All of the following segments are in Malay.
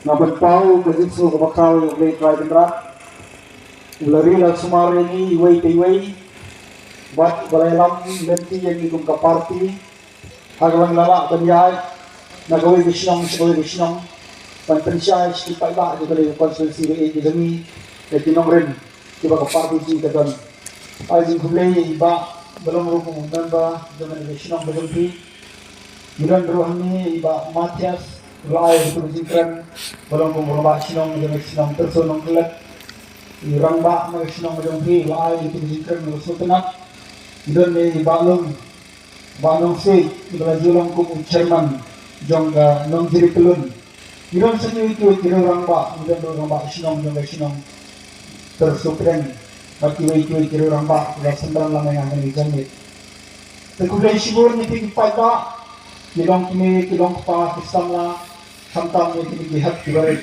Nabatpau kajitsu kabakal yung late riding rat. Ulari lang sumari ni iway tiway. Bat balayalam lenti yang ikong kaparti. Hagalang lala banyay. Nagawin bisyong sigawin bisyong. Pantansya istipa iba. Di bala yung constituency ng ikizami. Kaya tinong rin. Diba kaparti si ikadon. Ay yung kumlay iba. Balong rupong undan ba. Diba bisyong bagampi. Yuran ruhan ni iba Matias. Rai itu berjingkran, balong kumurba sinong dengan sinong tersunong kelat, irang ba dengan sinong majonghi, rai itu berjingkran dengan sultanat, dan ni balong si, ibalajulang kum chairman, jongga nong jiri pelun, irang seni itu irang ba, dan irang ba sinong dengan sinong tersupren, baki itu irang ba, dan sembarang lama yang akan dijamit. Kemudian sibur ni tinggal ba. Kilong kini kilong pa kisam la samtam ni kini lihat kibaret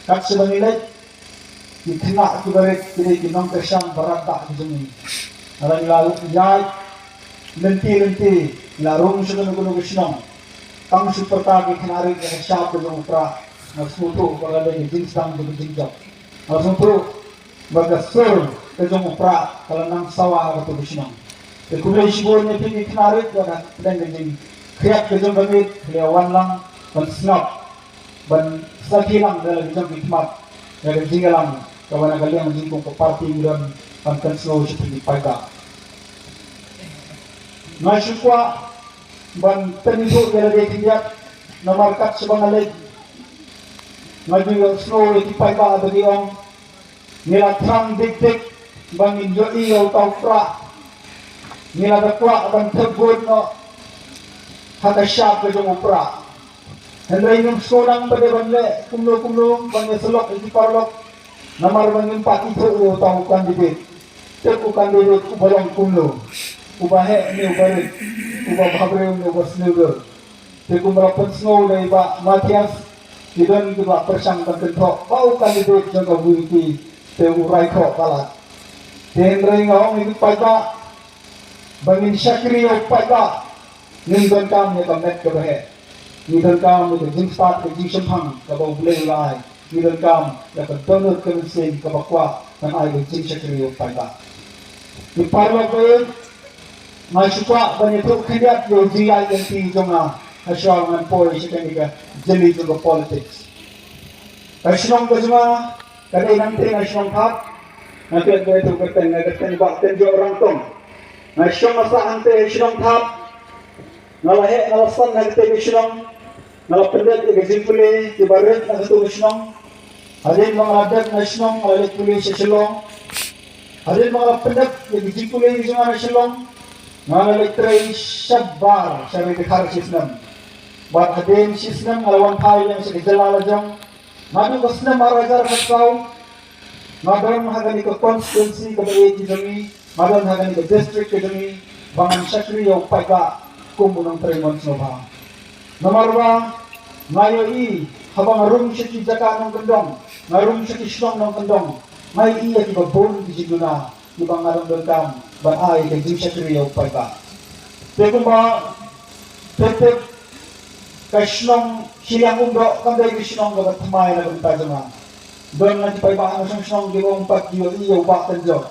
kat sebang ilai kena kibaret kini kinong kesang barat tak dijemi orang lalu jai lenti larung sudah nunggu kesenong tang superta ki kenari ke syap ke upra nasutu kalau ada jin sang ke jinjak langsung pro bagasur ke upra kalau nang sawah ke kesenong kemudian sibornya kini kenari dan jin kriat kejong gamit, kliawan lang, ban snap, ban sakilang dalam kejong hikmat, yang jinggalang, kawan kalian jingkong ke parti dan pankan slow seperti pada. Nasyukwa, ban tenisu dari kinjat, nomor kat sebang alik, ngajung slow seperti pada bagi orang, nila trang dik, bangin joi atau taufra, nila dakwa ban terbun no. Hata syab ke jong upra. Hendrai nung seorang pada banle kumlo banyak selok di parlok. Namar bangin pat itu tahu kandidat. Teku kandidat ubalong kumlo. Ubahe ni ubarit. Ubah babre ni ubah sniger. Teku merapat snow dari ba Matias. Kidan itu ba persang kan kentok. Bau kandidat jong kabuiti. Teku raiko kalat. Hendrai ngawang itu pada bangin syakri pada. Nindon kam ni kamet kebahe, nindon kam ni kejing start kejing sempang kabau boleh ulai, nindon kam ya kedonor kemesin kabakwa dan ai kejing sekri pada. Di parlo koy, masukwa banyak tu kandidat yo jiai yang ti jonga, asyal ngan poi sekenika jeli juga politics. Asyong kejuma, kadai nanti asyong pat, nanti ada itu keten bakten jo orang tong. Asyong masa ante asyong pat. Ngalahe ngalasan nagte bisyong ngalapendet igazipuli ibarat nagto bisyong hadin mga adat na syong ngalalit puli sa silong hadin mga pendet igazipuli bisyong na silong ngalalit tray syabar sa ribikar sisnam bat hadin sisnam ngalawan tayo yang sa kajalala jang ngadu kasnam maragar kasaw ngadang hagani ka constituency kabayi jami ngadang hagani ka district jami bangan syakri o pagka kumunang tremon soba. Nomor 2, ngayon habang arung siya kijaka ng kendong, ngarung siya kislong ng kendong, may iya kibabon di siguna, ibang ngarong dengkam, ban ay kajim siya kriyaw pagka. Pero kung ba, tetep kaslong silang umbro, kanday kislong gabat tumay na ganda dyan. Doon na tipaybahan ng silang giwong pag-iyaw baktan dyan.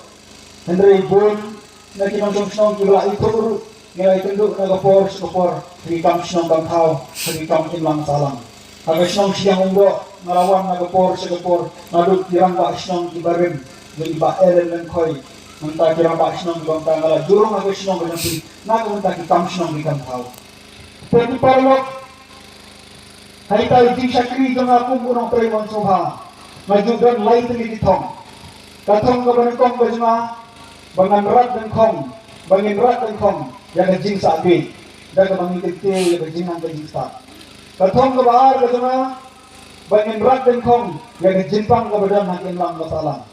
Henry Boone, na kinong silang giwala ito, ngayon tunduk nagapor, higikam sinong bangkaw, higikam inlang salang. Haga sinong siyang umbro, ngarawan nagapor, naduk kirang ba sinong ibarim, yung iba eren ng koy, nanta kirang ba sinong bangkaw ngala, durong haga sinong ganyan, nagamunta kikam sinong bangkaw. Pwede parlok, hari tayo di syakri jong akong unang tremon soha, majugan lay tali ditong. Katong kabanagkong bajma, bangan rat ng kong, bangin rat ng kong, yang kejing sabi, dan kemangin kecil yang kejing ang kejing start. Katong kebaar katong bangin rat dan kong yang kejing pang kebadan hakim lang masalah.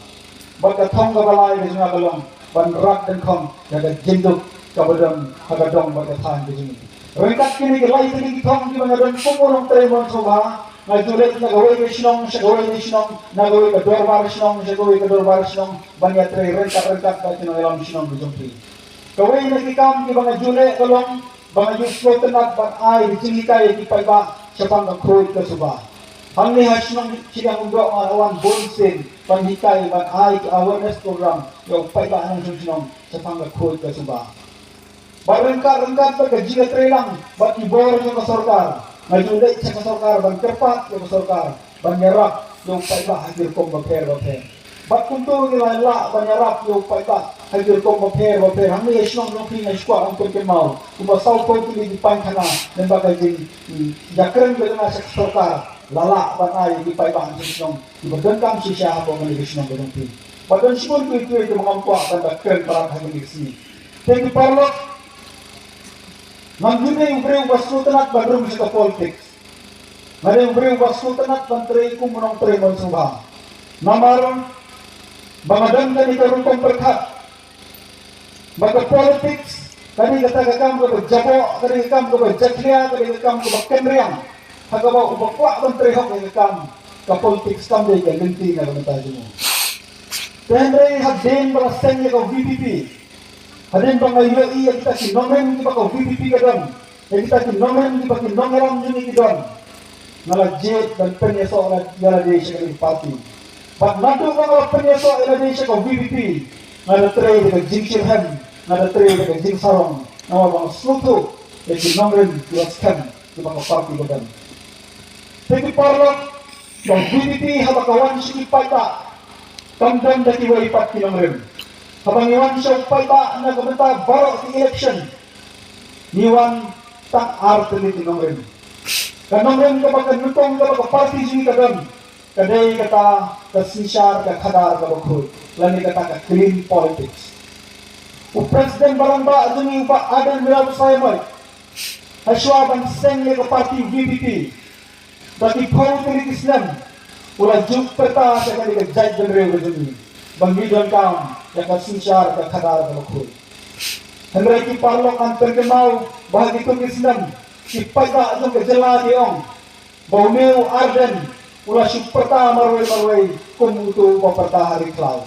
Bak katong kebalai kejing agalong ban rat dan kong yang kejing duk kebadan hagadong bak katahan kejing. Ringkat kini kelai tadi kitong di mana dan pemurung tremon soba. Ngajulet nagawai kesinong, sagawai kesinong, nagawai kedorbar sinong, sagawai kedorbar sinong, banyak tre ringkat bak kinong sinong bijumpi. Kawai nagikam di mga jule kalong, mga juslo tenat bang ay, di sini kaya di paiba, siya pang nagkroid ka suba. Ang lihas ng siyang undok ang awan bonsin, panhikay, man-ay, awareness program, yung paibaan ng sunsunong sa panggakod ka suba. Barangka-rangkat ba gajiga trelang, ba't ibor yung kasorkar, ngajulit sa kasorkar, ban kerpat yung kasorkar, ban nyarap yung paiba, hagir kong baper. Ba't kuntur nila ban nyarap yung paiba, hagir kong baper, ang lihas ng pinay squad ang kuntimaw, kumasaw ko kini di pankana, ng bagay din, yakren ba na sa kasorkar, lala banay di paibang sinong ibagandam si siya habang manigis ng ganun. Badan siguro ko ito mga mukha banda kren para hangis ni. Thank you Parlo. Nangyuri yung brew basutan at badrum sa politics. Ngari yung brew basutan at bantray kung munang tremon suha. Namaron bangadan ka ni karong pamperkat. Baga politics kani katagakam ko jabo kani kakam ko jakliya kani kakam ko kenriang. Hagawa ubakwa bang trehok ng ikam ka-politics kam day ka linti na kamatayo mo. Tenre hadin ba senya ka VPP. Hadin ba nga UAE kita kinongen di ba ka VPP ka doon. Kita kinongen di ba kinongeram yun doon. Nalagjet dan penyeso na yalade siya ka party. Pag nado ka nga penyeso yalade siya ka VPP. Nadatray di ka jingshirhan. Nadatray di ka jingsarong. Nawabang sluto. Di kinongen di waskan di ba ka party ka doon. Thank Parlo, yung VPP habakawan siya ipayta, kamdan dati wa ipat kinamrim. Habang iwan siya ipayta, nagabenta baro sa election, niwan tak arte ni kinamrim. Kanamrim kapag kanutong kapag party siya kadam, kaday kata kasisyar kakadar kabakhod, lani kata ka clean politics. O President Barangba, adun yung ba adan miraw sa imay, aswa bang senye ka party VPP, Bagi politik Islam, wala juk peta sa kanilang judge ng Rio Grande. Banggidan kam, yakasisyar, kakadara ka makhul. Henry ki Parlo ang tergemaw, bahagi kong Islam, ipayta atong kajala niyong, baumew arden, wala siyang peta marway, kung ito maperta hari klaw.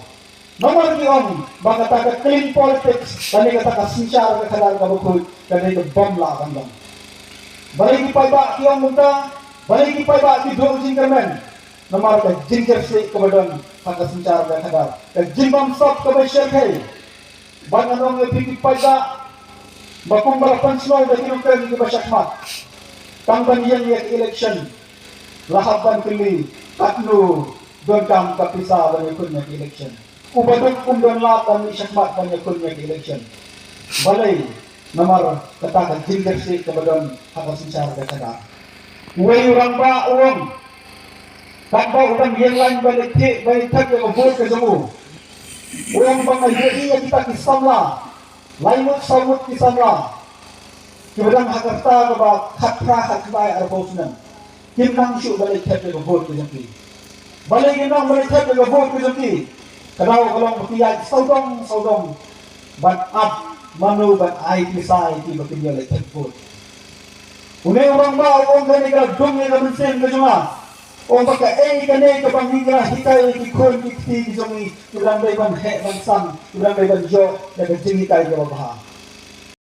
Naman niyong, baka taka clean politics, kani kataka sisyar, kakadara ka makhul, kani bamla kandang. Balik ipayta kiyong munta, balik ipayta di doon jingkermen, namar ka jinger si kabadon hangga sencar dan kadar. Ka jimbam stop kabay syarkay. Ban anong ipik ipayta, bakong balapan slow da kinungkren di basyakmat. Tangban yan yak election, lahaban kili, tatlo, doon kam kapisa ban yakun yak election. Ubadong kumdon lapan ni syakmat ban yakun yak election. Balay, namar katakan jinger si kabadon hangga sencar dan kadar. Uway orang ba uang, tak ba utang yang lain balik tak yang vote ke semua. Uang bang ayai yang kita kisamla, lain samut kisamla. Kemudian hakarta ke ba khatra khatbai arbosnan. Kinang syu balik tak yang vote ke semua. Balik kinang balik tak yang vote ke semua. Kadang kalau berkiat saudong, ban up manu ban ai kisai ki berkiat balik tak vote. Unay orang ba orang gani ka dum ni ka mensen ka juma. O baka kane ka panghinga hitay ki kon ki ti jumi ulang bay ban he ban sang ulang bay ban jo na ka jingi kay ka baha.